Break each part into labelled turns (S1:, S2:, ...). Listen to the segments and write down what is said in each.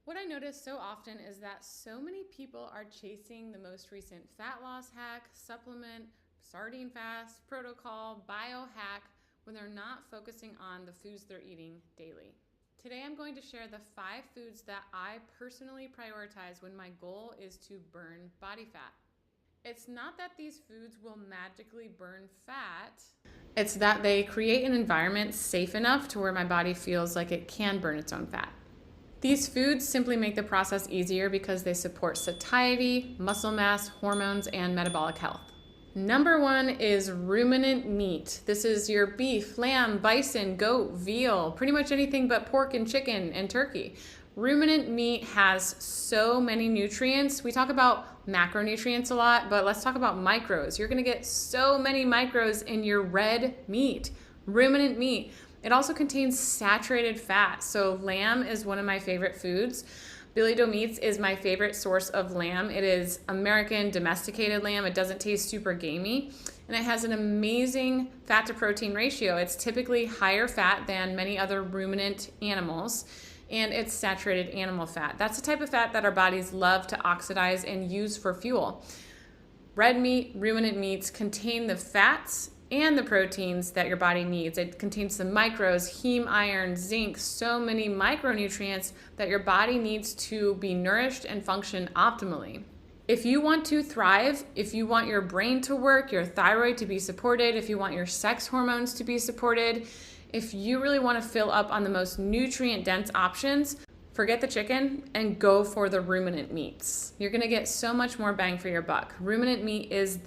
S1: What I notice so often is that so many people are chasing the most recent fat loss hack, supplement, sardine fast, protocol, biohack when they're not focusing on the foods they're eating daily. Today I'm going to share the 5 foods that I personally prioritize when my goal is to burn body fat. It's not that these foods will magically burn fat. It's that they create an environment safe enough to where my body feels like it can burn its own fat. These foods simply make the process easier because they support satiety, muscle mass, hormones, and metabolic health. Number 1 is ruminant meat. This is your beef, lamb, bison, goat, veal, pretty much anything but pork and chicken and turkey. Ruminant meat has so many nutrients. We talk about macronutrients a lot, but let's talk about micros. You're gonna get so many micros in your red meat, ruminant meat. It also contains saturated fat. So lamb is one of my favorite foods. Billy Doe Meats is my favorite source of lamb. It is American domesticated lamb. It doesn't taste super gamey. And it has an amazing fat to protein ratio. It's typically higher fat than many other ruminant animals. And it's saturated animal fat. That's the type of fat that our bodies love to oxidize and use for fuel. Red meat, ruminant meats contain the fats and the proteins that your body needs. It contains the micros, heme, iron, zinc, so many micronutrients that your body needs to be nourished and function optimally. If you want to thrive, if you want your brain to work, your thyroid to be supported, if you want your sex hormones to be supported, if you really want to fill up on the most nutrient-dense options, forget the chicken and go for the ruminant meats. You're gonna get so much more bang for your buck. Ruminant meat is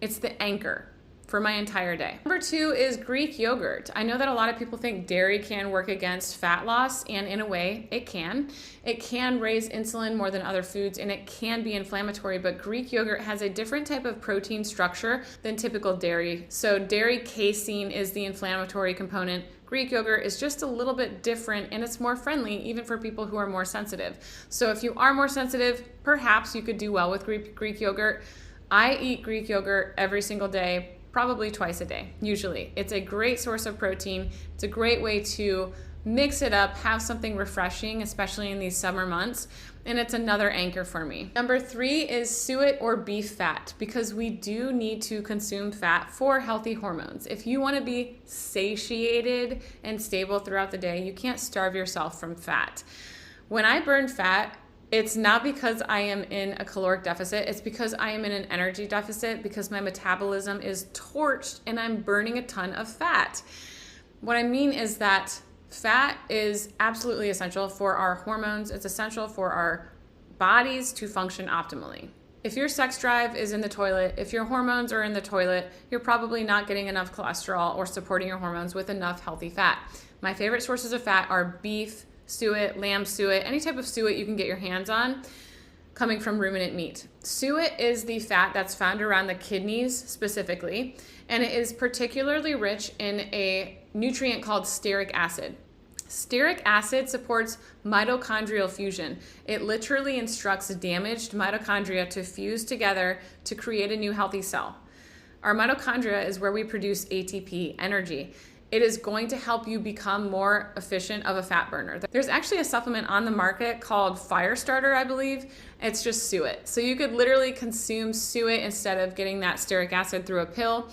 S1: it's the anchor for my entire day. Number 2 is Greek yogurt. I know that a lot of people think dairy can work against fat loss, and in a way, it can. It can raise insulin more than other foods, and it can be inflammatory, but Greek yogurt has a different type of protein structure than typical dairy. So dairy casein is the inflammatory component. Greek yogurt is just a little bit different, and it's more friendly even for people who are more sensitive. So if you are more sensitive, perhaps you could do well with Greek yogurt. I eat Greek yogurt every single day, probably twice a day, usually. It's a great source of protein. It's a great way to mix it up, have something refreshing, especially in these summer months, and it's another anchor for me. Number 3 is suet or beef fat, because we do need to consume fat for healthy hormones. If you want to be satiated and stable throughout the day, you can't starve yourself from fat. When I burn fat, it's not because I am in a caloric deficit. It's because I am in an energy deficit, because my metabolism is torched and I'm burning a ton of fat. What I mean is that fat is absolutely essential for our hormones. It's essential for our bodies to function optimally. If your sex drive is in the toilet, if your hormones are in the toilet, you're probably not getting enough cholesterol or supporting your hormones with enough healthy fat. My favorite sources of fat are beef, suet, lamb suet, any type of suet you can get your hands on coming from ruminant meat. Suet is the fat that's found around the kidneys specifically, and it is particularly rich in a nutrient called stearic acid. Stearic acid supports mitochondrial fusion. It literally instructs damaged mitochondria to fuse together to create a new healthy cell. Our mitochondria is where we produce ATP, energy. It is going to help you become more efficient of a fat burner. There's actually a supplement on the market called Firestarter, I believe. It's just suet. So you could literally consume suet instead of getting that stearic acid through a pill.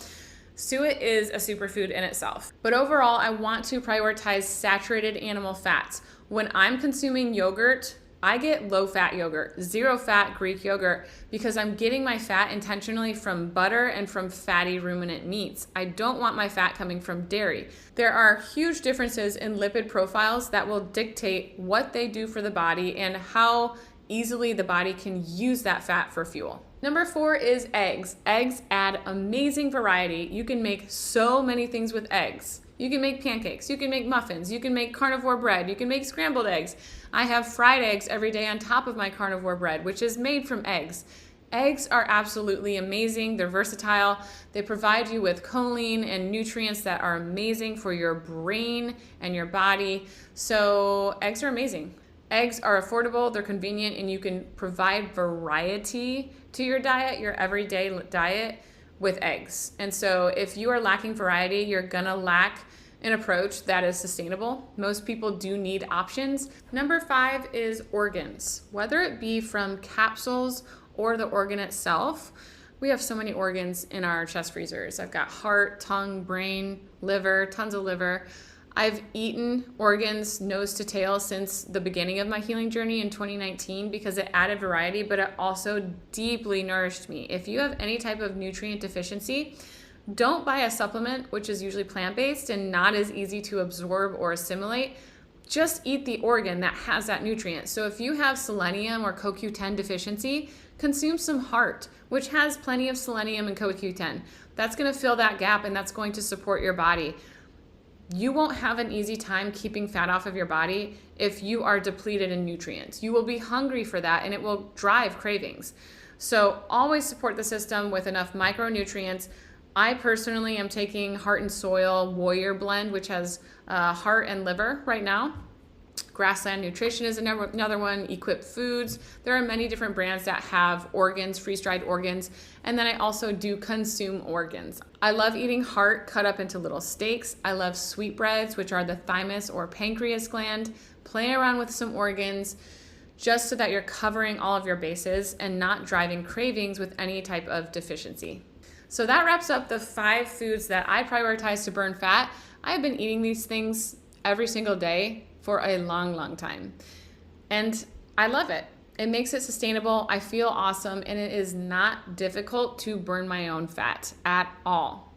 S1: Suet is a superfood in itself. But overall, I want to prioritize saturated animal fats. When I'm consuming yogurt, I get low-fat yogurt, zero-fat Greek yogurt, because I'm getting my fat intentionally from butter and from fatty ruminant meats. I don't want my fat coming from dairy. There are huge differences in lipid profiles that will dictate what they do for the body and how easily the body can use that fat for fuel. Number 4 is eggs. Eggs add amazing variety. You can make so many things with eggs. You can make pancakes, you can make muffins, you can make carnivore bread, you can make scrambled eggs. I have fried eggs every day on top of my carnivore bread, which is made from eggs. Eggs are absolutely amazing. They're versatile. They provide you with choline and nutrients that are amazing for your brain and your body. So eggs are amazing. Eggs are affordable, they're convenient, and you can provide variety to your diet, your everyday diet, with eggs. And so if you are lacking variety, you're gonna lack an approach that is sustainable. Most people do need options. Number 5 is organs, whether it be from capsules or the organ itself. We have so many organs in our chest freezers. I've got heart, tongue, brain, liver, tons of liver. I've eaten organs nose to tail since the beginning of my healing journey in 2019 because it added variety, but it also deeply nourished me. If you have any type of nutrient deficiency, don't buy a supplement, which is usually plant-based and not as easy to absorb or assimilate. Just eat the organ that has that nutrient. So if you have selenium or CoQ10 deficiency, consume some heart, which has plenty of selenium and CoQ10. That's going to fill that gap and that's going to support your body. You won't have an easy time keeping fat off of your body if you are depleted in nutrients. You will be hungry for that and it will drive cravings. So always support the system with enough micronutrients. I personally am taking Heart and Soil Warrior Blend, which has heart and liver right now. Grassland Nutrition is another one, Equip Foods. There are many different brands that have organs, freeze-dried organs, and then I also do consume organs. I love eating heart cut up into little steaks. I love sweetbreads, which are the thymus or pancreas gland. Play around with some organs just so that you're covering all of your bases and not driving cravings with any type of deficiency. So that wraps up the 5 foods that I prioritize to burn fat. I've been eating these things every single day for a long, long time. And I love it. It makes it sustainable. I feel awesome. And it is not difficult to burn my own fat at all.